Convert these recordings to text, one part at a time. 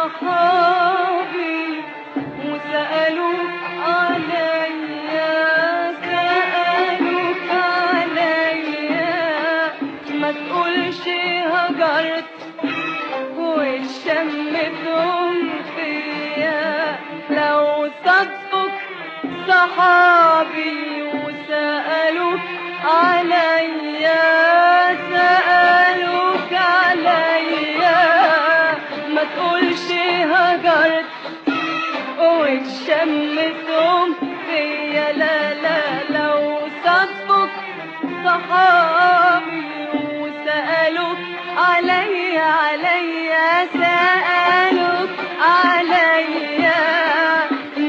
صحابي وسألوك عليا، سألوك عليا، ما تقولش هجرت واتشمتهم فيا. لو صدفك صحابي وسألوك عليا، سألوك عليا، ما تقولش هجرت واتشمتهم فيا. لا لا، لو صدفك صحابي وسألوك عليا، عليا سألوك عليا،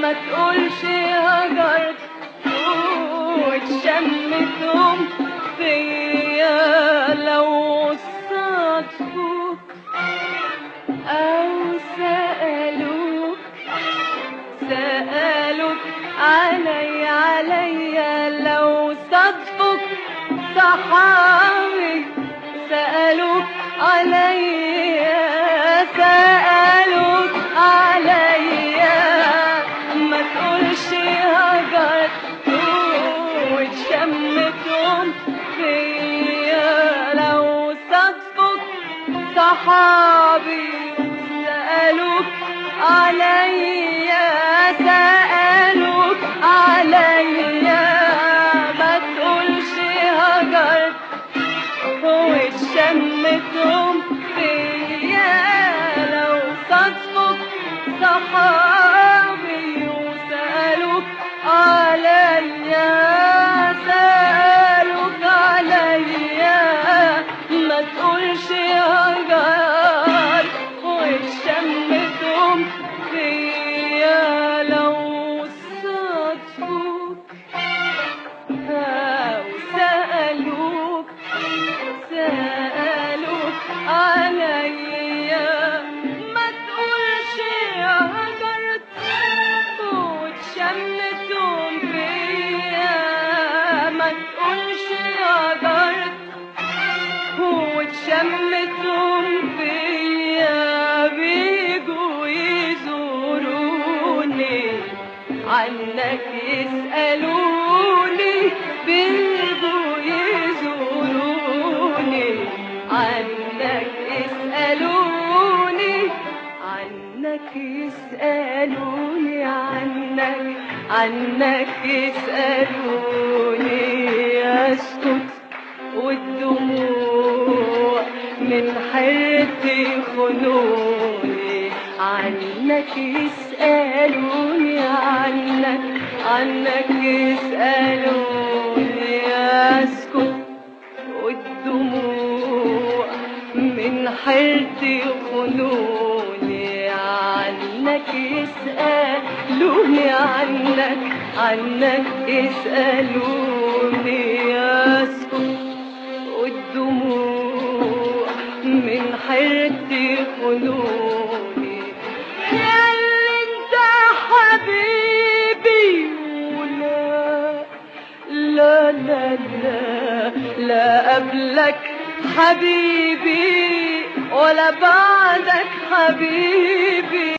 ما تقولش هجرت واتشمتهم فيا. لو صدفوك أو سألوك، سألوك عليا، عليا، لو صدفوك صحابي سألوك عليا، سألوك عليا، ما تقولش هجرت واتشمتهم فيا. لو صدفك صحابي سألوك عليا، سألوك عليا، ما تقولش هجرت واتشمتهم فيا. لو صدفك صحابي وسألوك عليا، سألوك عليا، ما تقولش هجر واتشمتهم فيا. لو صدفوك وسألوك، سألوك عليا، ما تقولش هجرت واتشمتهم فيا. ما تقولش هجرت واتشمتهم فيا. بيجوا يزوروني عنك يسألوني، بيجوا يزوروني عنك يسألوني، عنك يسألوني، عنك يسألوني. أسكت والدموع من حيرتي خنوني، عنك يسألوني، عنك يسألوني. أسكت والدموع من حيرتي خنوني، عنك يسألوني، عنك يسألوني. أسكت والدموع من حيرتي خنوني. يا اللي انت حبيبي، ولا لا لا لا لا قبلك حبيبي ولا بعدك حبيبي.